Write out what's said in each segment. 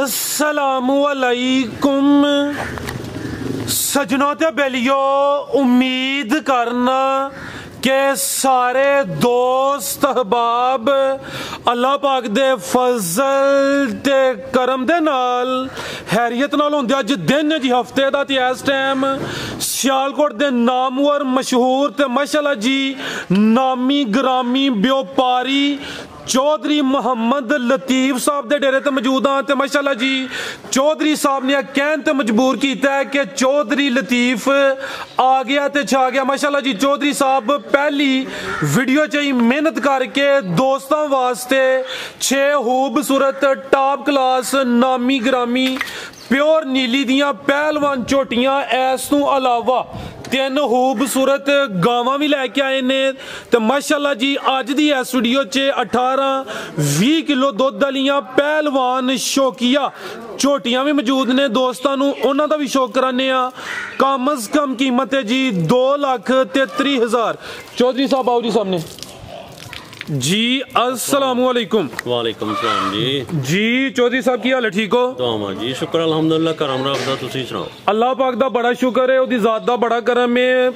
अस्सलामुअलैकुम सजनों ते बेलियो, उम्मीद करना के सारे दोस्त अहबाब अल्लाह पाक दे फजल ते करम दे नाल हैरियत नाल होंदे। अज दिन जी हफ्ते दा ते इस टाइम सियालकोट दे नामवर मशहूर ते माशाअल्लाह जी नामी ग्रामी व्यापारी चौधरी मोहम्मद लतीफ साहब दे डेरे ते मौजूद हाँ। ते माशाअल्लाह जी चौधरी साहब ने कहन ते मजबूर किया है कि चौधरी लतीफ आ गया ते छा गया। माशाअल्लाह जी चौधरी साहब पहली वीडियो च ही मेहनत करके दोस्तों वास्ते 6 खूबसूरत टॉप क्लास नामी ग्रामी प्योर नीली दियां पहलवान झोटियां इस तू अलावा 3 खूबसूरत गावां भी लैके आए ने। तो माशाअल्लाह जी अज दी इस वीडियो च 18-20 किलो दुध वालियां पहलवान शौकिया झोटियां भी मौजूद ने। दोस्तों उन्हों का भी शौक कराने कम अज कम कीमत है जी 2,33,000। चौधरी साहब आओ जी सामने जी। अस्सलामुअलैकुम। वालेकुम सलाम जी। जी चौधरी साहब की हाल है, ठीक हो? दुआवां जी, शुक्र अल्हम्दुलिल्लाह, करम रब दा। तुसीं सुनाओ? अल्लाह पाक दा बड़ा शुक्र है, ओदी जात दा बड़ा करम है।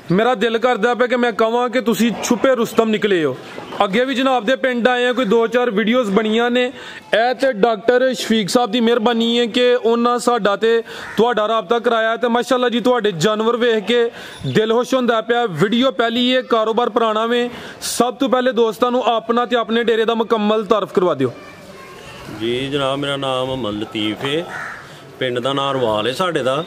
मेरा दिल करदा पे कि मैं कहां कि तुसी छुपे रुस्तम निकले हो। अगे भी जनाब दे पिंड आए हैं, कोई 2-4 वीडियोस बनियां ने। ए ते डॉक्टर शफीक साहब दी मेहरबानी है कि उन्हां साडा ते तुहाडा राबता कराया ते माशाअल्लाह जी तुहाडे जानवर वेख के दिल खुश होंदा पिया। वीडियो पहली है, कारोबार पुराना में। सब तो पहले दोस्तों अपना ते अपने डेरे दा मुकम्मल तारफ करवा दिओ जी। जनाब मेरा नाम मोहम्मद लतीफ है, पिंड दा नाम रवाल है साडे दा।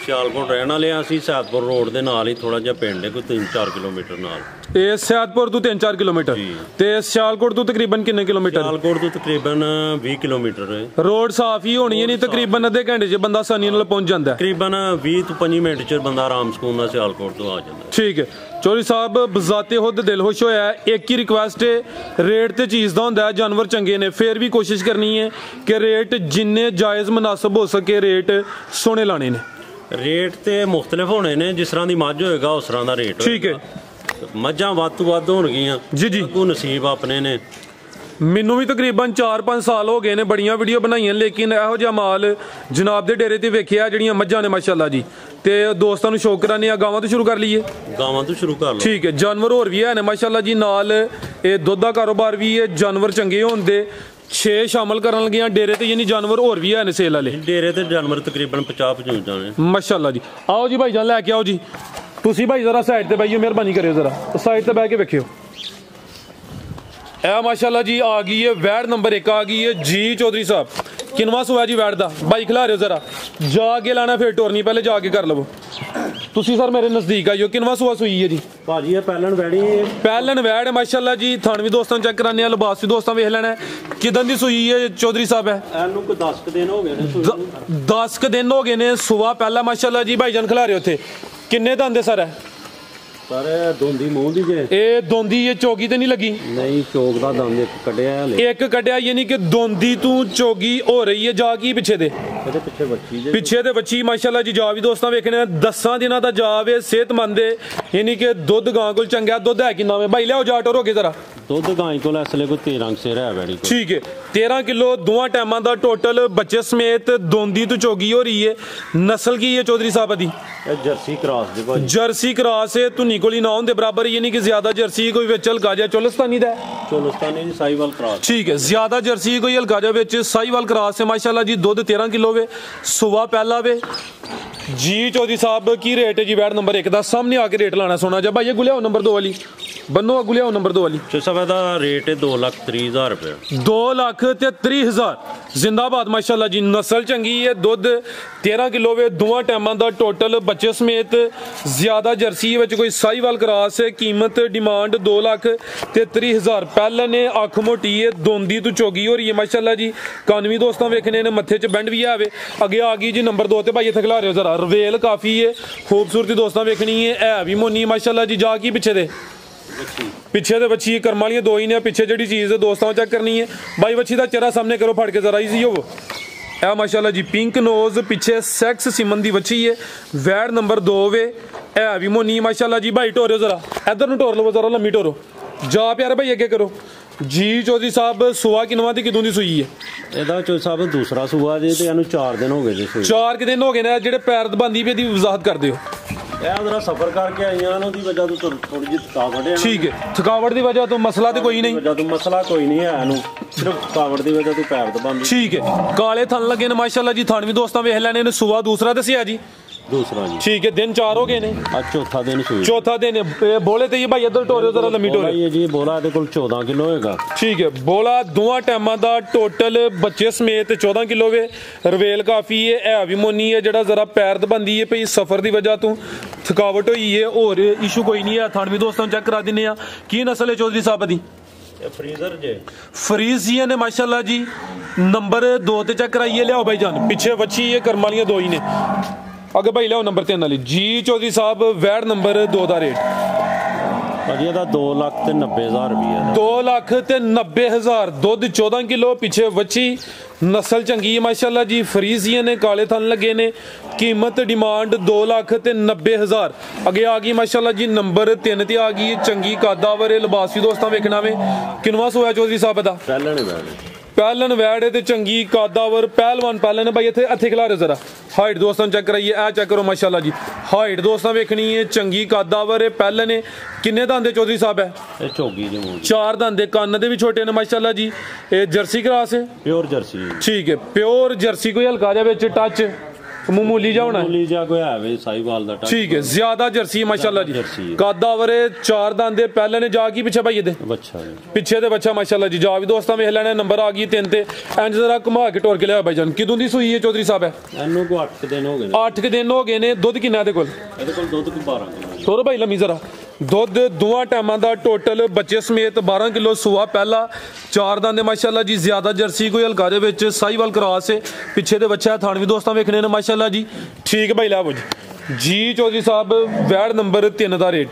सियालकोट रहने वाले असीं, सैदपुर रोड दे नाल ही थोड़ा जिहा पिंड है, कोई 3-4 किलोमीटर नाल। ये सैदपुर तो 3-4 किलोमीटर ते सियालकोट तो तकरीबन कितने किलोमीटर? सियालकोट तो तकरीबन 20 किलोमीटर है। रोड साफ ही होनी है, नहीं तकरीबन अद्धे घंटे च बंदा आसानी नाल पहुंच जांदा है। तकरीबन 20 तो 25 मिनट च बंदा आराम सुकून नाल सियालकोट तो आ जांदा। ठीक है चौधरी साहब, बजाते खुद दिल खुश होया है। एक ही रिक्वेस्ट है, रेट ते चीज़ दा होंदा है, जानवर चंगे ने, फिर भी कोशिश करनी है कि रेट जिन्ने जायज़ मुनासिब हो सके रेट सोने लाने ने। रेट ते मुख्तलिफ होने ने, जिस तरह की मझ होएगा उस तरह का रेट। ठीक है, मझां वध तो वध होणगियां जी जी, अगू नसीब अपने ने। मैनू भी तकरीबन 4-5 साल हो गए ने, बड़ियां वीडियो बनाइयां, लेकिन इहो जिहा माल जनाब दे डेरे ते वेखिया जिहड़ियां मझां ने माशाअल्लाह जी। ते दोस्तां नूं शौक कराने गावां तो शुरू कर लीए। गावां तो शुरू कर लो। ठीक है, जानवर होर भी है ने माशाअल्लाह जी नाल। ये दुध दा कारोबार भी है, जानवर चंगे होंदे 6 शामिल करन लगे डेरे ते, यानी जानवर होर भी है ने सेल वाले। डेरे ते जानवर तकरीबन 50-55 जाने माशाअल्लाह जी। आओ जी भाईजान लैके आओ जी। तुसी भाई जरा साइड ते बैठियो, मेहरबानी करियो, जरा साइड ते बैठ के वेखियो। ए माशाअल्लाह जी आ गई है वैड नंबर 1 आ गई है जी। चौधरी साहब किनवा सुआ जी वैड दा? भाई खिला रहे हो, जरा जाके लाना फिर टोरनी, पहले जाके कर लवो। तुसी सर मेरे नजदीक आइयो। किनवा सुआ सुई है जी? भाजी ये पहलन वैड़ी है। पहलन वैड है माशाअल्लाह जी। थान भी दोस्तों चेक कराने, लिबास भी दोस्तों वेख लेना है। किदन दी सुई है चौधरी साहब? है 10 दिन हो गए ने। 10 दिन हो गए ने सुआ पहला माशाअल्लाह जी। भाईजान खिला रहे हो थे किन्ने दंद सर है? सर दोंदी मूंह दी जे। ए दोंदी ये चौगी ते नहीं लगी? नहीं, चौक दा दंद एक कड्डिया है, एक कड्डिया, यानी कि दोंदी तू चौगी हो रही है। जा की पीछे दे? पीछे बच्ची जे। पीछे ते बच्ची माशाअल्लाह जी। जा भी दोस्तों वेखने 10 दिनों दा जा वे, सेहतमंद है, यानी कि दुध गां कोल चंगा। दुध है किन्ना में भाई? लियाओ जा टोर हो गए जरा। दुध गां कोल इसले कोई 13 सिर है बैड़ी। ठीक है, 13 किलो दोवां टाइमां दा टोटल, बच्चे समेत दोंदी तो चौगी हो रही है। नस्ल की है चौधरी साहब दी? जर्सी क्रॉस दी। जर्सी क्रॉस है, धुनी कोली ना होंदे बराबर, यानी कि ज्यादा जर्सी कोई विच हल्का जा चोलस्तानी दा? चोलस्तानी दी साहिवाल क्रॉस। ठीक है, ज्यादा जर्सी कोई हल्का जा विच साहिवाल क्रॉस है माशाअल्लाह जी। दुध 13 किलो वे, सुबह पहला वे जी। चौधरी साहब की रेट है जी वैड नंबर 1 का? सामने आके रेट लाना सोना जा भाई। गुलियाओ नंबर 2 वाली बनो, अगू लियाओ नंबर 2 वाली। दा रेट है 2,30,000 रुपये। 2,33,000 जिंदाबाद माशाअल्लाह जी। नस्ल चंगी है, दुध 13 किलो वे, दोवां टाइमां दा टोटल, बच्चे समेत, ज्यादा जर्सी विच कोई साहिवाल क्रॉस है। कीमत डिमांड 2,33,000। पहले ने अख मोटी है, दोंदी तो चौगी हो रही है माशाअल्लाह जी। कान भी दोस्तों वेखने ने, मत्थे च बैंड भी है। अगे आ गई जी नंबर 2 ते भाई इत्थे खिला रहे हो जरा। रवेल काफी है, खूबसूरती दोस्तों वेखनी है भी मोनी माशाअल्लाह जी। जा की पीछे दे? पीछे तो बच्ची कर्म वाली 2 ही ने, पीछे जी चीज़ दोस्तों चेक करनी है भाई। बच्ची का चेहरा सामने करो फट के जरा, इजी हो वो। ए माशाअल्लाह जी पिंक नोज, पीछे सेक्स सिमन दी बच्ची है। वैड नंबर 2 वे, है भी मोनी माशाअल्लाह जी। भाई टोरो जरा, इधर टोर लो जरा, लम्मी टोरो। ਜਾ ਪਿਆਰੇ ਭਾਈ ਅੱਗੇ ਕਰੋ ਜੀ। ਚੌਧਰੀ ਸਾਹਿਬ ਸੂਆ ਕਿਨਵਾ ਦੀ ਕਿਦੋਂ ਦੀ ਸੂਈ ਹੈ? ਇਹਦਾ ਚੌਧਰੀ ਸਾਹਿਬ ਦੂਸਰਾ ਸੂਆ ਜੇ ਤੇ ਇਹਨੂੰ 4 ਦਿਨ ਹੋ ਗਏ ਜੀ ਸੂਈ। 4 ਦਿਨ ਹੋ ਗਏ ਨੇ। ਜਿਹੜੇ ਪੈਰ ਦਬਾਂਦੀ ਵੀ ਇਹਦੀ ਵਜ਼ਾਹਤ ਕਰ ਦਿਓ। ਇਹ ਜਰਾ ਸਫ਼ਰ ਕਰਕੇ ਆਈਆਂ ਉਹਦੀ ਵਜ੍ਹਾ ਤੋਂ ਥੋੜੀ ਜਿਹੀ ਥਕਾਵਟ ਹੈ। ਠੀਕ ਹੈ, ਥਕਾਵਟ ਦੀ ਵਜ੍ਹਾ ਤੋਂ ਮਸਲਾ ਤੇ ਕੋਈ ਨਹੀਂ। ਵਜ੍ਹਾ ਤੋਂ ਮਸਲਾ ਕੋਈ ਨਹੀਂ ਹੈ ਇਹਨੂੰ, ਸਿਰਫ ਥਕਾਵਟ ਦੀ ਵਜ੍ਹਾ ਤੋਂ ਪੈਰ ਦਬਾਂਦੀ। ਠੀਕ ਹੈ, ਕਾਲੇ ਥਣ ਲੱਗੇ ਨੇ ਮਾਸ਼ਾਅੱਲਾ ਜੀ। ਥਣ ਵੀ ਦੋਸਤਾਂ ਵੇਖ ਲੈਣੇ ਨੇ। ਸੂਆ ਦੂਸਰਾ ਦੱਸਿਆ ਜੀ? ਦੂਸਰਾ ਜੀ। ਠੀਕ ਹੈ, ਦਿਨ 4 ਹੋ ਗਏ ਨੇ। ਅੱਜ ਚੌਥਾ ਦਿਨ ਸੂਈ। ਚੌਥਾ ਦਿਨ ਬੋਲੇ ਤੇ ਭਾਈ ਇੱਧਰ ਟੋਰਿਓ ਜ਼ਰਾ ਲੰਮੀ ਟੋਰਿਓ। ਇਹ ਜੀ ਬੋਲਾ ਇਹਦੇ ਕੋਲ 14 ਕਿਲੋ ਹੋਏਗਾ। ਠੀਕ ਹੈ, ਬੋਲਾ ਦੋਵਾਂ ਟਾਈਮਾਂ ਦਾ ਟੋਟਲ ਬੱਚੇ ਸਮੇਤ 14 ਕਿਲੋ ਵੇ। ਰਵੇਲ ਕਾਫੀ ਹੈ ਵੀ ਮੋਨੀ ਹੈ। ਜਿਹੜਾ ਜ਼ਰਾ ਪੈਰ ਦਬਾਂਦੀ ਹੈ ਭਈ ਸਫ਼ਰ ਦੀ ਵਜ੍ਹਾ ਤੋਂ ਥਕਾਵਟ ਹੋਈ ਹੈ, ਹੋਰ ਇਸ਼ੂ ਕੋਈ ਨਹੀਂ ਹੈ। ਥਣ ਵੀ ਦੋਸਤਾਂ ਨੂੰ ਚੈੱਕ ਕਰਾ ਦਿੰਦੇ ਆ। ਕੀ ਨਸਲ ਹੈ ਚੌਧਰੀ ਸਾਹਿਬ ਦੀ? ਫਰੀਜ਼ਰ ਜੇ ਫਰੀਜ਼ੀਆਂ ਨੇ ਮਾਸ਼ਾਅੱਲਾ ਜੀ। ਨੰਬਰ 2 ਤੇ ਚੈੱਕ ਕਰਾਈਏ। ਲਿਆਓ ਭਾਈ ਜਾਨ, ਪਿੱਛੇ ਵੱਛੀ ਹੈ, ਕਰਮ ਵਾਲੀਆਂ 2 ਹੀ ਨੇ। ਅੱਗੇ ਭਾਈ ਲਿਆਓ ਨੰਬਰ 3 ਵਾਲੀ ਜੀ। ਚੌਧਰੀ ਸਾਹਿਬ ਵੈੜ ਨੰਬਰ 2 ਦਾ ਰੇਟ ਭਾਜੀ ਇਹਦਾ 2,90,000 ਰੁਪਏ। 2,90,000। ਦੁੱਧ 14 ਕਿਲੋ, ਪਿੱਛੇ ਵੱਛੀ, ਨਸਲ ਚੰਗੀ ਹੈ ਮਾਸ਼ਾਅੱਲਾ ਜੀ। ਫਰੀਜ਼ੀਆਂ ਨੇ, ਕਾਲੇ ਥਣ ਲੱਗੇ ਨੇ। ਕੀਮਤ ਡਿਮਾਂਡ 2,90,000। ਅੱਗੇ ਆ ਗਈ ਮਾਸ਼ਾਅੱਲਾ ਜੀ ਨੰਬਰ 3 ਤੇ ਆ ਗਈ ਚੰਗੀ ਕਾਦਾਵਰ ਲਿਬਾਸ ਵੀ ਦੋਸਤਾਂ ਵੇਖਣਾ ਵੇ। ਕਿਨਵਾ ਸੋਇਆ ਚੌਧਰੀ ਸਾਹਿਬ ਦਾ? ਪਹਿਲਨ ਵੈੜ ਤੇ ਚੰਗੀ ਕਾਦਾਵਰ ਪਹਿਲਵਾਨ ਪਹਿਲਨ ਭਾਈ। ਇੱਥੇ ਖਿਲਾ ਰਹੇ ਜ਼ਰਾ ਹਾਈਟ ਦੋਸਤਾਂ ਚੈੱਕ ਕਰਾਈਏ। ਇਹ ਚੈੱਕ ਕਰੋ ਮਾਸ਼ਾਅੱਲਾ ਜੀ। ਹਾਈਟ ਦੋਸਤਾਂ ਵੇਖਣੀ ਹੈ, ਚੰਗੀ ਕਾਦਾਵਰ ਹੈ, ਪਹਿਲਨ ਹੈ। ਕਿੰਨੇ ਦੰਦ ਚੌਧਰੀ ਸਾਹਿਬ ਹੈ? ਇਹ ਝੋਗੀ ਦੇ ਮੂੰਹ 4 ਦੰਦ। ਕੰਨ ਦੇ ਵੀ ਛੋਟੇ ਨੇ ਮਾਸ਼ਾਅੱਲਾ ਜੀ। ਇਹ ਜਰਸੀ ਕਰਾਸ ਹੈ? Pure jersey. ਠੀਕ ਹੈ, ਪਿਓਰ ਜਰਸੀ। ਕੋਈ ਹਲਕਾ ਜਿਹਾ ਵਿੱਚ ਟੱਚ ਮਾਮੂਲੀ ਜਿਹਾ ਹੋਣਾ? ਮਾਮੂਲੀ ਜਿਹਾ ਕੋਈ ਹੈ ਵੇ ਸਾਈਵਾਲ ਦਾ ਟੱਚ। ਠੀਕ ਹੈ, ਜ਼ਿਆਦਾ ਜਰਸੀ ਮਾਸ਼ਾਅੱਲਾ ਜੀ। ਕਾਦਾਵਰ 4 ਦੰਦ ਦੇ। ਪਹਿਲੇ ਨੇ ਜਾ ਕੀ ਪਿੱਛੇ ਭਾਈ ਇਹਦੇ? ਬੱਚਾ ਪਿੱਛੇ ਦੇ ਬੱਚਾ ਮਾਸ਼ਾਅੱਲਾ ਜੀ। ਜਾ ਵੀ ਦੋਸਤਾਂ ਵੇਖ ਲੈਣਾ। ਨੰਬਰ ਆ ਗਈ 3 ਤੇ। ਇੰਜ ਜ਼ਰਾ ਘੁਮਾ ਕੇ ਟੋਰ ਕੇ ਲਿਆ ਭਾਈ ਜਾਨ। ਕਿਦੋਂ ਦੀ ਸੂਈ ਹੈ ਚੌਧਰੀ ਸਾਹਿਬ? ਇਹਨੂੰ ਕੋ 8 ਦਿਨ ਹੋ ਗਏ ਨੇ। 8 ਦਿਨ ਹੋ ਗਏ ਨੇ। ਦੁੱਧ ਕਿੰਨਾ ਇਹਦੇ ਕੋਲ? ਇਹਦੇ ਕੋਲ ਦੁੱਧ ਕੋ 12 ਕਿਲੋ। ਤੋਰੋ ਭਾਈ ਲੰਮੀ ਜ਼ਰਾ। ਦੁੱਧ ਦੋਵਾਂ ਟਾਈਮਾਂ ਦਾ ਟੋਟਲ ਬੱਚੇ ਸਮੇਤ 12 ਕਿਲੋ। ਸੂਆ ਪਹਿਲਾ। 4 ਦੰਦ ਮਾਸ਼ਾਅੱਲਾ ਜੀ। ਜ਼ਿਆਦਾ ਜਰਸੀ ਕੋਈ ਹਲਕਾ ਦੇ ਵਿੱਚ ਸਾਈਵਾਲ ਕਰਾਸ ਹੈ। ਪਿੱਛੇ ਦੇ ਬੱਚਾ ਥਣ ਵੀ ਦੋਸਤਾਂ ਵੇਖਣੇ ਨੇ ਮਾਸ਼ਾਅੱਲਾ ਜੀ। ਠੀਕ ਭਾਈ ਲਾਵੋ ਜੀ। ਚੌਧਰੀ ਸਾਹਿਬ ਵੈੜ ਨੰਬਰ 3 ਦਾ ਰੇਟ?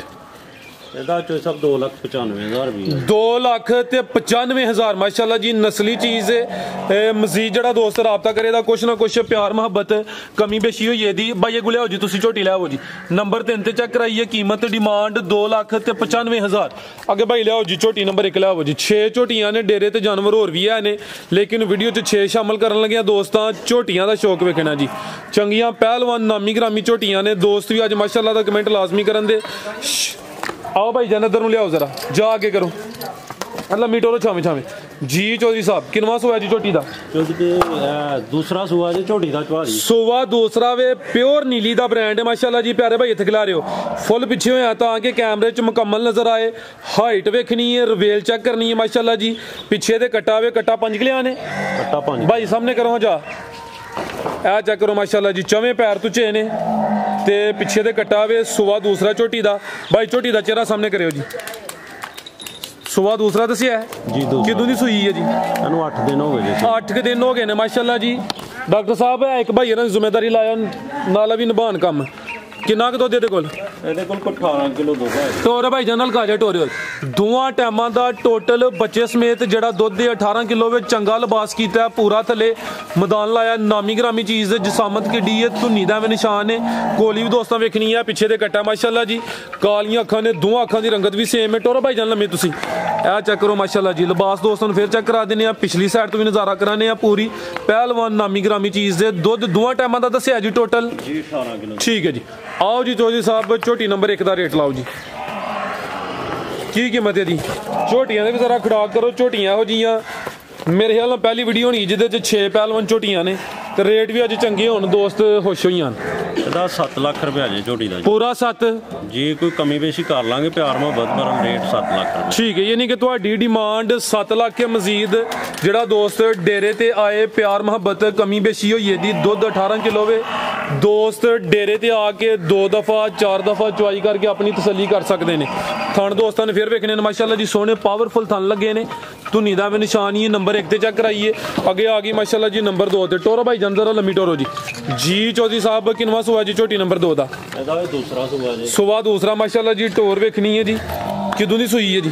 ਇਹਦਾ ਚੋਈ ਸਭ 2,95,000 ਰੁਪਏ। 2,95,000 ਮਾਸ਼ਾਅੱਲਾ ਜੀ। ਨਸਲੀ ਚੀਜ਼ ਹੈ। ਮਜ਼ੀਦ ਜਿਹੜਾ ਦੋਸਤ ਰਾਬਤਾ ਕਰੇ ਦਾ ਕੁਛ ਨਾ ਕੁਛ ਪਿਆਰ ਮੁਹੱਬਤ ਕਮੀ ਬੇਸ਼ੀ ਹੋਈ ਇਹਦੀ। ਭਾਈ ਇਹ ਗੁਲਿਆ ਹੋ ਜੀ, ਤੁਸੀਂ ਝੋਟੀ ਲਿਆਓ ਜੀ। ਨੰਬਰ 3 ਤੇ ਚੈੱਕ ਕਰਾਈਏ। ਕੀਮਤ ਡਿਮਾਂਡ 2,95,000। ਅੱਗੇ ਭਾਈ ਲਿਆਓ ਜੀ ਝੋਟੀ ਨੰਬਰ 1 ਲਿਆਓ ਜੀ। 6 ਝੋਟੀਆਂ ਨੇ। ਡੇਰੇ ਤੇ ਜਾਨਵਰ ਹੋਰ ਵੀ ਹੈ ਨੇ, ਲੇਕਿਨ ਵੀਡੀਓ 'ਚ 6 ਸ਼ਾਮਲ ਕਰਨ ਲੱਗਿਆ ਦੋਸਤਾਂ। ਝੋਟੀਆਂ ਦਾ ਸ਼ੌਕ ਵੇਖਣਾ ਜੀ। ਚੰਗੀਆਂ ਪਹਿਲਵਾਨ ਨਾਮੀ ਗ੍ਰਾਮੀ ਝੋਟੀਆਂ ਨੇ। ਦੋਸਤ ਵੀ ਅੱਜ ਮਾਸ਼ਾਅੱਲਾ ਦਾ ਕਮੈਂਟ ਲਾਜ਼ਮੀ ਕਰਨ ਦੇ। आओ भाई जान इधर लियाओ जरा। जा आगे करो मतलब मीटो छावे छावे जी। चौधरी साहब किनवा सोया जी झोटी दा? दूसरा सुआ जी झोटी दा चवारी। सोवा दूसरा वे। प्योर नीली दा ब्रांड है माशाअल्लाह जी। प्यारे भाई इत्थे खिला रहे हो। फुल पिछे होया ताकि कैमरे च मुकम्मल नजर आए। हाइट वेखनी है, रवेल चेक करनी है माशाअल्लाह जी। पिछे दे कट्टा वे। कट्टा 5 किलो ने। कट्टा 5 भाई सामने करो जा। ए चेक करो माशाअल्लाह जी। चवें पैर तुझे ने ते पिछे दे कट्टा वे। सुवा दूसरा झोटी दा। भाई झोटी दा चेहरा सामने करियो जी। सुवा दूसरा दसिया है जी। किदों दी सूई है जी? 8 दिन हो गए। 8 दिन हो गए ने माशाअल्लाह जी। डॉक्टर साहब एक भाई ने जिम्मेदारी लाया नाला भी निभान काम। किन्ना क दुध ਇਹਦੇ ਕੋਲ? ਇਹਦੇ ਕੋਲ 18 ਕਿਲੋ ਦੁੱਧ ਹੈ। ਟੋਰੇ ਭਾਈ ਜਨਰਲ ਕਾਜਾ ਟੋਰੇ ਦੋਵਾਂ ਟਾਈਮਾਂ ਦਾ ਟੋਟਲ ਬੱਚੇ ਸਮੇਤ ਜਿਹੜਾ ਦੁੱਧ ਹੈ 18 ਕਿਲੋ ਵਿੱਚ ਚੰਗਾ ਲਿਬਾਸ ਕੀਤਾ। ਪੂਰਾ ਥੱਲੇ ਮੈਦਾਨ ਲਾਇਆ। ਨਾਮੀ ਗ੍ਰਾਮੀ ਚੀਜ਼ ਜਸਾਮਤ ਕਿੱਡੀ ਹੈ। ਧੁੰਨੀ ਦਾ ਵੀ ਨਿਸ਼ਾਨ ਹੈ। ਕੋਲੀ ਵੀ ਦੋਸਤਾਂ ਵੇਖਣੀ ਹੈ। ਪਿੱਛੇ ਦੇ ਕੱਟਾ ਮਾਸ਼ਾਅੱਲਾ ਜੀ। ਕਾਲੀਆਂ ਅੱਖਾਂ ਨੇ। ਦੋਵਾਂ ਅੱਖਾਂ ਦੀ ਰੰਗਤ ਵੀ ਸੇਮ ਹੈ। ਟੋਰੇ ਭਾਈ ਜਨ ਲੰਮੇ ਤੁਸੀਂ ਇਹ ਚੈੱਕ ਕਰੋ ਮਾਸ਼ਾਅੱਲਾ ਜੀ। ਲਿਬਾਸ ਦੋਸਤਾਂ ਨੂੰ ਫਿਰ ਚੈੱਕ ਕਰਾ ਦਿੰਦੇ ਆ। ਪਿਛਲੀ ਸਾਈਡ ਤੋਂ ਵੀ ਨਜ਼ਾਰਾ ਕਰਾਣੇ ਆ। ਪੂਰੀ ਪਹਿਲਵਾਨ ਨਾਮੀ ਗ੍ਰਾਮੀ ਚੀਜ਼ ਦੇ। ਦੁੱਧ ਦੋਵਾਂ ਟਾਈਮਾਂ ਦਾ ਦੱਸਿਆ ਜੀ ਟੋਟਲ ਜੀ 18 ਕਿਲੋ। ਠੀਕ ਹੈ ਜੀ। आओ जी चौधरी साहब झोटी नंबर 1 का रेट लाओ जी। की कीमत है दी? झोटियां दे भी जरा खड़ाक करो। झोटियां हो जियां मेरे ख्याल नाल पहली वीडियो होनी जिहदे 6 पहलवान झोटियां ने ते रेट भी अज चंगे होण दोस्त खुश होई जान। ਇਹਦਾ 7 ਲੱਖ ਰੁਪਏ ਜੀ ਝੋਟੀ ਦਾ। पूरा 7 जी कोई कमी बेशी कर लांगे प्यार मुहब्बत पर रेट 7 लाख रुपए। ठीक है यानी कि ਤੁਹਾਡੀ डिमांड 7 ਲੱਖ है। मजीद ਜਿਹੜਾ ਦੋਸਤ ਡੇਰੇ ਤੇ ਆਏ ਪਿਆਰ ਮੁਹੱਬਤ ਕਮੀ ਬੇਸ਼ੀ ਹੋਈ ਹੈ ਦੀ। ਦੁੱਧ 18 ਕਿਲੋ ਵੇ। ਦੋਸਤ ਡੇਰੇ ਤੇ ਆ ਕੇ 2 ਦਫਾ 4 ਦਫਾ ਚੁਆਈ ਕਰਕੇ ਆਪਣੀ ਤਸੱਲੀ ਕਰ ਸਕਦੇ ਨੇ। ਥਣ ਦੋਸਤਾਂ ਨੇ ਫਿਰ ਵੇਖਣੇ ਨੇ ਮਾਸ਼ਾਅੱਲਾ ਜੀ। ਸੋਹਣੇ ਪਾਵਰਫੁਲ ਥਣ ਲੱਗੇ ਨੇ। ਧੁਨੀ ਦਾ ਵੀ ਨਿਸ਼ਾਨ ਹੀ ਨੰਬਰ 1 ਤੇ ਚੈੱਕ ਕਰਾਈਏ। ਅੱਗੇ ਆ ਗਈ ਮਾਸ਼ਾਅੱਲਾ ਜੀ ਨੰਬਰ 2 ਤੇ। ਟੋਰਾ ਭਾਈ ਜੰਦਰ ਲੰਮੀ ਟੋਰੋ ਜੀ। ਜੀ ਚੌਧਰੀ ਸਾਹਿਬ ਕਿਨਵਾ ਸੁਆ ਜੀ ਝੋਟੀ ਨੰਬਰ 2 ਦਾ? ਇਹਦਾ ਦੂਸਰਾ ਸੁਆ ਜੀ। ਸੁਆ ਦੂਸਰਾ ਮਾਸ਼ਾਅੱਲਾ ਜੀ। ਟੋਰ ਵੇਖਣੀ ਹੈ ਜੀ। ਕਿਦੋਂ ਦੀ ਸੂਈ ਹੈ ਜੀ?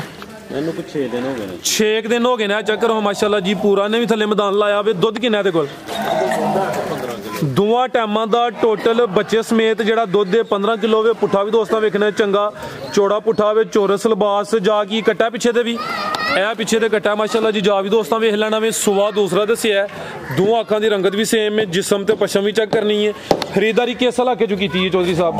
ਇਹਨੂੰ ਕੁਝ 6 ਦਿਨ ਹੋ ਗਏ ਨੇ। 6 ਦਿਨ ਹੋ ਗਏ ਨੇ। ਚੈੱਕ ਕਰੋ ਮਾਸ਼ਾਅੱਲਾ ਜੀ। ਪੂਰਾ ਨੇ ਵੀ ਥੱਲੇ ਮੈਦਾਨ ਲਾਇਆ ਵੇ। ਦੁੱਧ ਕਿੰਨਾ ਇਹਦੇ ਕੋਲ? 15 ਕਿਲੋ। ਦੋਵਾਂ ਟਾਈਮਾਂ ਦਾ ਟੋਟਲ ਬੱਚੇ ਸਮੇਤ ਜਿਹੜਾ ਦੁੱਧ ਦੇ 15 ਕਿਲੋ ਵੇ। ਪੁੱਠਾ ਵੀ ਦੋਸਤਾਂ ਵੇਖਣਾ ਚੰਗਾ ਚੌੜਾ ਪੁੱਠਾ ਵੇ, ਚੌਰਸ ਲਿਬਾਸ ਜਾ ਕੀ ਕੱਟਾ ਪਿੱਛੇ ਦੇ ਵੀ, ਇਹ ਪਿੱਛੇ ਦੇ ਕੱਟਾ ਮਾਸ਼ਾਅੱਲਾ ਜੀ। ਜਾ ਵੀ ਦੋਸਤਾਂ ਵੇਖ ਲੈਣਾ ਵੇ। ਸੁਆ ਦੂਸਰਾ ਦੱਸਿਆ, ਦੋਵਾਂ ਅੱਖਾਂ ਦੀ ਰੰਗਤ ਵੀ ਸੇਮ ਹੈ, ਜਿਸਮ ਤੇ ਪਸ਼ਮ ਵੀ ਚੈੱਕ ਕਰਨੀ ਹੈ। ਖਰੀਦਦਾਰੀ ਕਿਸ ਇਲਾਕੇ ਚੋਂ ਕੀਤੀ ਹੈ ਚੌਧਰੀ ਸਾਹਿਬ?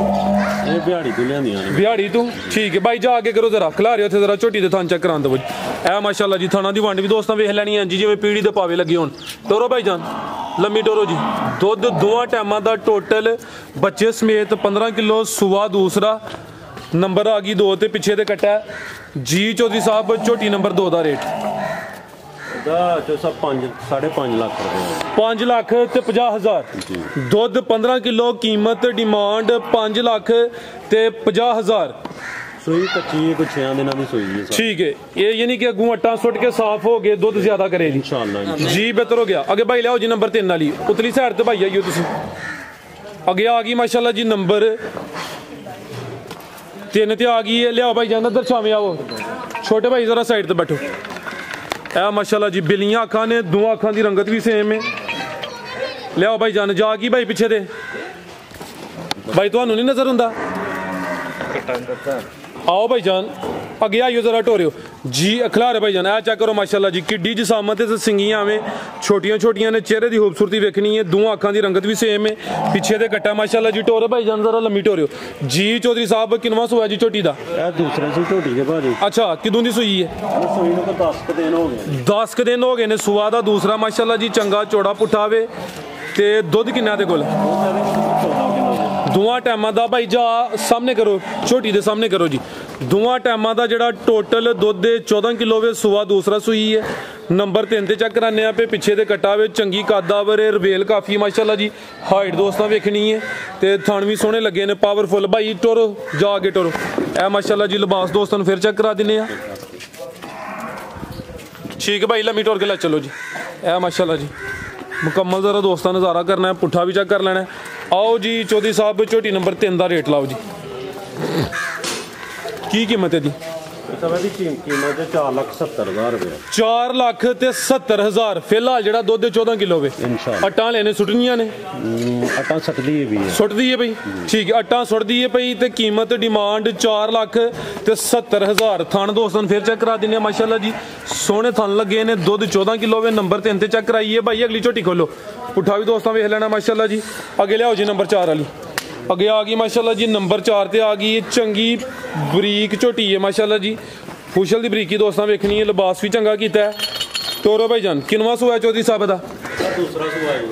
ਇਹ ਬਿਹਾੜੀ ਤੋਂ ਲਿਆਂਦੀਆਂ ਨੇ। ਬਿਹਾੜੀ ਤੋਂ, ਠੀਕ ਹੈ ਬਾਈ। ਜਾ ਕੇ ਕਰੋ ਜ਼ਰਾ, ਖਿਲਾ ਰਹੇ ਉੱਥੇ ਜ਼ਰਾ ਝੋਟੀ ਦੇ ਥਣ ਚੈੱਕ ਕਰਾਂ ਦਿਓ ਜੀ। ਇਹ ਮਾਸ਼ਾਅੱਲਾ ਜੀ ਥਾਣਾ ਦੀ ਵੰਡ ਵੀ ਦੋਸਤਾਂ ਵੇਖ ਲੈਣੀ ਹੈ ਜੀ, ਜਿਵੇਂ ਪੀੜੀ ਦੇ ਪਾਵੇ ਲੱਗੇ ਹੋਣ। ਟੋਰੋ ਭਾਈ ਜਾਨ, ਲੰਮੀ ਟੋਰੋ ਜੀ। ਦੁੱਧ ਦੋਵਾਂ ਟਾਈਮਾਂ ਦਾ ਟੋਟਲ ਬੱਚੇ ਸਮੇਤ 15 ਕਿਲੋ। ਸੁਆ ਦੂਸਰਾ, ਨੰਬਰ ਆ ਗਈ 2 ਤੇ ਪਿੱਛੇ ਦੇ ਕੱਟਾ ਜੀ। ਚੌਧਰੀ ਸਾਹਿਬ ਝੋਟੀ ਨੰਬਰ 2 ਦਾ ਰੇਟ ਦਾ 5.5 ਲੱਖ ਰੁਪਏ। 5 ਲੱਖ ਤੇ 50,000। ਦੁੱਧ 15 ਕਿਲੋ, ਕੀਮਤ ਡਿਮਾਂਡ 5 ਲੱਖ ਤੇ 50,000। ਸੂਈ ਕੱਚੀ ਕੁਛ 6 ਦਿਨਾਂ ਦੀ ਸੂਈ ਹੈ। ਠੀਕ ਹੈ, ਇਹ ਯਾਨੀ ਕਿ ਅੱਗੋਂ ਆਟਾ ਸੁੱਟ ਕੇ ਸਾਫ਼ ਹੋ ਗਏ, ਦੁੱਧ ਜ਼ਿਆਦਾ ਕਰੇ ਜੀ इंशाअल्लाह ਜੀ। ਬਿਹਤਰ ਹੋ ਗਿਆ। ਅੱਗੇ ਭਾਈ ਲਿਆਓ ਜੀ ਨੰਬਰ 3 ਵਾਲੀ ਉਤਲੀ ਸਾਈਡ ਤੇ ਭਾਈ ਆਈਓ ਤੁਸੀਂ। ਅੱਗੇ ਆ ਗਈ ਮਾਸ਼ਾਅੱਲਾ ਜੀ ਨੰਬਰ 3 ਤੇ ਆ ਗਈ ਹੈ। ਲਿਆਓ ਭਾਈ ਜਾਨ, ਇੱਧਰ ਛਾਵੇਂ ਆਓ। ਛੋਟੇ ਭਾਈ ਜ਼ਰਾ ਸਾਈਡ ਤੇ ਬੈਠੋ। ਇਹ ਮਾਸ਼ਾਅੱਲਾ ਜੀ ਬਿੱਲੀਆਂ ਅੱਖਾਂ ਨੇ, ਦੋਵਾਂ ਅੱਖਾਂ ਦੀ ਰੰਗਤ ਵੀ ਸੇਮ ਹੈ। ਲਿਆਓ ਭਾਈ ਜਾਨ। ਜਾ ਕੀ ਭਾਈ ਪਿੱਛੇ ਦੇ ਭਾਈ, ਤੁਹਾਨੂੰ ਨਹੀਂ ਨਜ਼ਰ ਹੁੰਦਾ? आओ भाई जान, अगे आइयो जरा टोरियो जी। अखलार भाई जान, चेक करो माशाल्लाह जी, किड्डी जिसामत है, सिंगियां में छोटियां छोटियां ने, चेहरे की खूबसूरती वेखनी है। दोवां अखां की रंगत भी सेम है, पीछे दे कट्टा माशाल्लाह जी। टोरे भाई जान जरा लम्मी टोरियो जी। चौधरी साहब किनवा सूआ जी झोटी दा? दूसरा सी झोटी है भाजी। अच्छा, किदों दी सूई है? सूई नूं 10 दिन हो गए। 10 दिन हो गए ने सूआ दा। दूसरा माशाल्लाह जी चंगा चौड़ा पुठा वे ते दुध किन्ना दे कोल? ਦੋਵਾਂ ਟਾਈਮਾਂ ਦਾ ਭਾਈ ਜਾ ਸਾਹਮਣੇ ਕਰੋ, ਝੋਟੀ ਦੇ ਸਾਹਮਣੇ ਕਰੋ ਜੀ। ਦੋਵਾਂ ਟਾਈਮਾਂ ਦਾ ਜਿਹੜਾ ਟੋਟਲ ਦੁੱਧ ਦੇ 14 ਕਿਲੋ ਵੇ। ਸੁਆ ਦੂਸਰਾ ਸੂਈ ਹੈ। ਨੰਬਰ 3 ਤੇ ਚੈੱਕ ਕਰਾਨੇ ਆ ਪੇ, ਪਿੱਛੇ ਦੇ ਕੱਟਾ ਵੇ ਚੰਗੀ ਕਾਦਾਵਰ, ਰਵੇਲ ਕਾਫੀ ਮਾਸ਼ਾਅੱਲਾ ਜੀ। ਹਾਈਟ ਦੋਸਤਾਂ ਵੇਖਣੀ ਹੈ ਤੇ ਥਣ ਵੀ ਸੋਹਣੇ ਲੱਗੇ ਨੇ, ਪਾਵਰਫੁਲ। ਭਾਈ ਟੋਰੋ, ਜਾ ਅੱਗੇ ਟੋਰੋ। ਇਹ ਮਾਸ਼ਾਅੱਲਾ ਜੀ ਲਿਬਾਸ ਦੋਸਤਾਂ ਨੂੰ ਫਿਰ ਚੈੱਕ ਕਰਾ ਦਿੰਨੇ ਆ। ਠੀਕ ਹੈ ਭਾਈ, ਲੰਮੀ ਟੋਰ ਕੇ ਲੈ ਚਲੋ ਜੀ। ਇਹ ਮਾਸ਼ਾਅੱਲਾ ਜੀ ਮੁਕੰਮਲ ਜ਼ਰਾ ਦੋਸਤਾਂ ਨਜ਼ਾਰਾ ਕਰਨਾ ਹੈ, ਪੁੱਠਾ ਵੀ ਚੈੱਕ ਕਰ ਲੈਣਾ ਹੈ। आओ जी चौधरी साहब झोटी नंबर 3 का रेट लाओ जी। की कीमत है जी? कीमत 4,70,000 रुपये। 4,70,000 फिलहाल जो दुध 14 किलो वे। अट्टा लेने सुटनिया ने? अट्टा सुटदी है भी, सुटदी है भाई। ठीक है, अट्टा सुटदी है भाई। तो कीमत डिमांड 4,70,000। थान दोस्तों फिर चेक करा देने माशाल्लाह जी, सोहने थान लगे ने। दुध 14 किलो वे। नंबर 3 ते चेक कराइए भाई। अगली झोटी खोलो, पुठा भी दोस्तों वेख लेना माशाल्लाह जी। अगे लियाओ जी नंबर 4 वाली। अगे आ गई माशाल्लाह जी नंबर 4 ते आ गई चंगी बरीक झोटी है माशाल्लाह जी। फुशल की बरीकी दोस्तों वेखनी है, लिबास भी चंगा किया है। टोरो भाई जान, किनवा सूआ चौधरी साहब का? दूसरा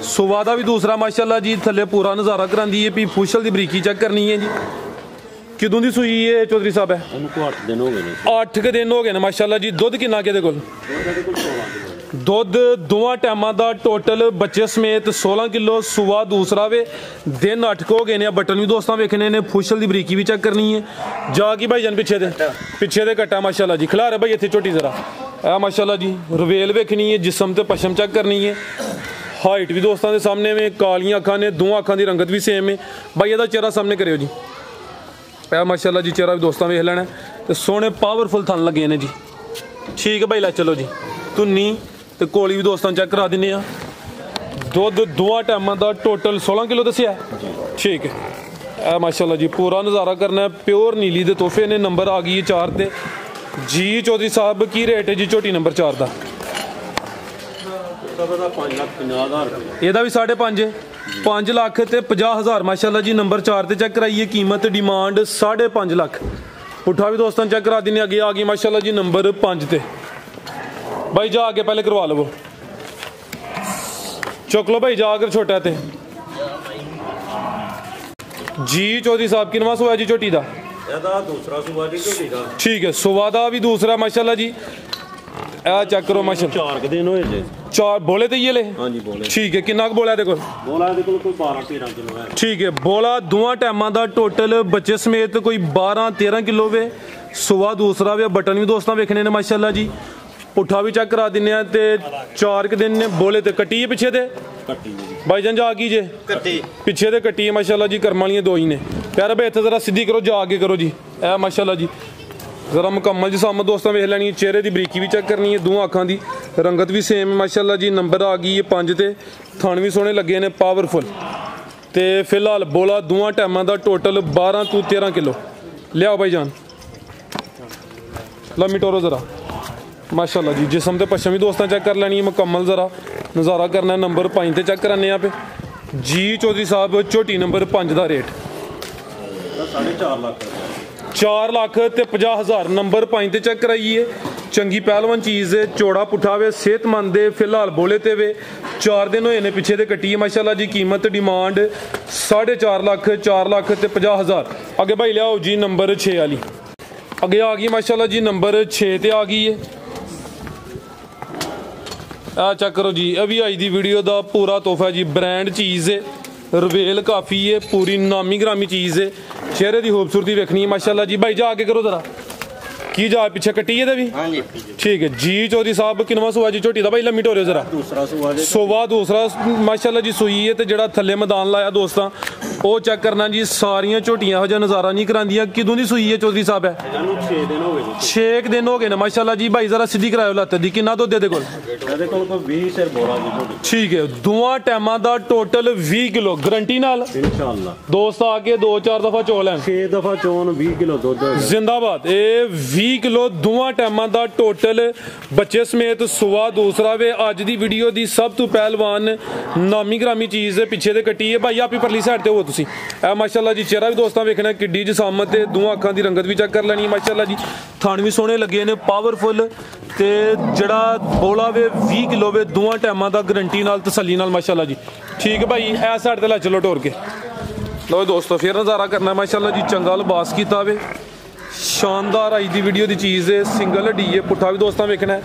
सूआ का भी दूसरा माशाल्लाह जी। थले पूरा नज़ारा करांदी है भी, फुशल की बरीकी चेक करनी है जी। किदों दी सूई है चौधरी साहब? है 8 दिन हो गए। 8 दिन हो गए माशाल्लाह जी। दुध किन्ना के कोल? दुध दोवां टाइमां दा टोटल बच्चे समेत 16 किलो। सुआ दूसरा वे। दिन 8 हो गए ने। बटन भी दोस्तों वेखने ने, फुशल की बरीकी भी चेक करनी है। जा की भाई जान पिछे दे कट्टा माशाल्लाह जी। खिला रहे भाई इतने झोटी जरा। आ माशाल्लाह जी रवेल वेखनी है, जिसम ते पशम चेक करनी है। हाइट भी दोस्तों के सामने में, कालियां अखां ने, दोवां अखां की रंगत भी सेम है। भाई ਇਹਦਾ चेहरा सामने करियो जी। आ माशाल्लाह जी चेहरा भी दोस्तों वेख लेना ते सोहने पावरफुल थन लगे ने जी। ठीक है भाई, ला चलो जी। धुन्नी ते कोली भी दोस्तों चेक करा दिन्ने आ। दुध दोवां टाइमां दा टोटल 16 किलो दस्सिया। ठीक है, माशाल्लाह जी पूरा नज़ारा करना है। प्योर नीली दे तोहफे ने। नंबर आ गई 4 ते जी। चौधरी साहब की रेट है जी झोटी नंबर 4 का? 5,50,000। ਇਹਦਾ ਵੀ 5.5 5,50,000 माशाल्लाह जी। नंबर 4 ते चेक कराइए। कीमत डिमांड 5.5 लाख। पुठा भी दोस्तों चेक करा देने। अगे आ गई माशाल्लाह जी नंबर 5 ते। भाई जा आगे पहले करवा लो, चुक लो भाई, जा अगर छोटा ते जी। चौधरी साहब किनवा सूआ जी झोटी दा? दूसरा सूआ जी झोटी दा। ठीक है, सूआ दा भी दूसरा माशाल्लाह जी। चेक करो माशाल्लाह। 4 दिन होए जे। 4 बोले ते ये ले? हां जी बोले। ठीक है, किन्ना क बोला देखो? बोला देखो कोई 12-13 किलो है। ठीक है, बोला दोवां टाइमां दा टोटल बच्चे समेत कोई 12-13 किलो वे। सूआ दूसरा वे। बटन भी दोस्तों वेखने ने माशाल्लाह जी। पुठा भी चेक करा दिन्ने ते 4 दिन ने। बोले ते कट्टी है पिछे दे भाई जान। जा की जे पिछे दे कट्टी है माशाल्लाह जी। कर्म वालियां 2 ही ने। प्यारे भाई इत्थे जरा सीधी करो, जा आगे करो जी। माशाल्लाह जी जरा मुकम्मल जिसामत दोस्तों वेख लैनी है। चेहरे की बरीकी भी चेक करनी है, दोवां अखां की रंगत भी सेम माशाल्लाह जी। नंबर आ गई है 5 ते थण भी सोहने लगे ने पावरफुल। ते फिलहाल बोला दोवां टाइमां दा टोटल 12 तो 13 किलो। लियाओ भाई जान ला मिटोरो ज़रा माशाल्लाह जी। जिसम ते पश्चिम भी दोस्तां चेक कर लैनी है मुकम्मल, ज़रा नज़ारा करना। नंबर 5 ते चेक कराने आप जी चौधरी साहब। झोटी नंबर 5 का रेट 4 लाख ते 50,000। नंबर 5 ते चेक कराइए। चंगी पहलवान चीज़ है, चौड़ा पुट्ठा वे, सेहतमंद है। फिलहाल बोले ते वे 4 दिन होए ने पिछे दे कट्टी है माशाल्लाह जी। कीमत डिमांड 4.5 लाख, 4 लाख ते 50,000। अगे भाई लियाओ जी नंबर 6 वाली। अगे आ गई माशाल्लाह जी नंबर 6 ते आ गई है। आ चेक करो जी, अभी आई दी वीडियो का पूरा तोहफा जी। ब्रांड चीज़ है, रवेल काफ़ी है, पूरी नामी ग्रामी चीज़ है। चेहरे की खूबसूरती देखनी है माशाल्लाह जी। भाई जा आगे करो ज़रा की जा पिछे कट्टी है भी ठीक है जी। चौधरी साहब किनवा सुआ जी झोटी का भाई लम्मी टोरे जरा सुआ दूसरा माशाल्लाह जी सुई है। तो जड़ा थले मैदान लाया दोस्तां वो चेक करना जी। सारियां झोटियां हो जा नज़ारा नहीं करांदियां। किदों दी सुई है चौधरी साहब है 6 दिन हो गए ने माशाल्लाह जी। भाई जरा सीधी कराओ लत्त दी किन्ना दुध दे ठीक है। दोवां टाइमां दा टोटल 20 किलो गारंटी नाल इंशाअल्लाह। दोस्त आके 2-4 दफा चो लैन 6 दफा चोन 20 किलो दुध जिंदाबाद। ये 20 किलो दोवां टाइमां दा टोटल बच्चे समेत सुआ दूसरा वे। अज दी वीडियो दी सब तो पहलवान नामी ग्रामी चीज़ पिछे दे कट्टी है। भाई आप ही परली साइड ते हो तुसी ए माशाल्लाह जी। चेहरा भी दोस्तां वेखना किड्डी जसामत है। दोवां अखां दी रंगत भी चेक कर लैनी माशाल्लाह जी। थण भी सोहने लगे ने पावरफुल। ते जड़ा बोला वे 20 किलो वे दोवां टाइमां दा गारंटी नाल तसल्ली नाल माशाल्लाह जी। ठीक है भाई ए साइड ते लै चलो टोर के लो दोस्तों फिर नज़ारा करना माशाल्लाह जी। चंगा लिबास कीता वे, शानदार आई दी वीडियो की चीज़ है। सिंगल हड्डी है, पुट्ठा भी दोस्तों वेखना है।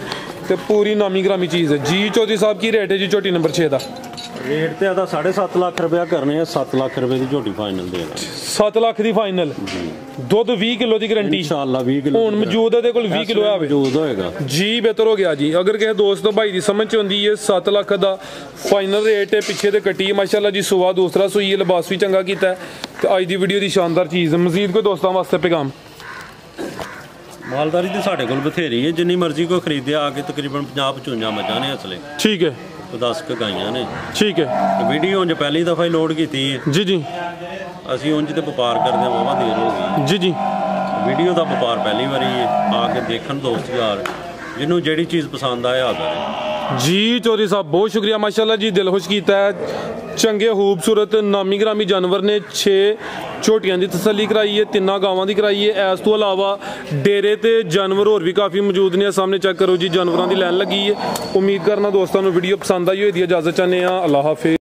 तो पूरी नामी ग्रामी चीज़ है जी। चौधरी साहब की रेट है जी झोटी नंबर 6 का रेट तो आता 7.5 लाख रुपया करने 7 लाख रुपए की झोटी फाइनल देना 7 लाख की फाइनल। दुध 20 किलो की गारंटी इंशाअल्लाह 20 किलो हुण मौजूद है 20 किलो है मौजूद होएगा जी। बेहतर हो गया जी। अगर किसी दोस्त भाई की समझ आती है 7 लाख का फाइनल रेट है। पिछे तो कट्टी माशाल्लाह जी। सुआ दूसरा सुई है, लिबास भी चंगा किया। तो अज की वीडियो की शानदार चीज़ मजीद कोई दोस्तों वास्ते पैगाम मालदारी तो साढ़े कोल बथेरी है। जिन्नी मर्जी को खरीदे आके तकरीबन 50-55 मझां ने असले ठीक है। 10 गाइयां ने ठीक है। वीडियो उंज पहली दफ़ा ही लोड की है जी जी। असी उंज तो व्यापार करते वावा देर हो गई जी जी। वीडियो का व्यापार पहली बारी है आके देखन दोस्त यार जिन्होंने जेड़ी चीज़ पसंद आए आ करें जी। चौधरी साहब बहुत शुक्रिया माशाल्लाह जी। दिल खुश किया है। चंगे खूबसूरत नामी ग्रामी जानवर ने 6 झोटियां की तसल्ली कराई है, 3 गावां की कराई है। इस तो अलावा डेरे ते जानवर होर भी काफ़ी मौजूद ने। सामने चेक करो जी जानवरों की लैन लगी है। उम्मीद करना दोस्तों वीडियो पसंद आई होगी। इजाज़त चाहते हैं। अल्लाह हाफिज़।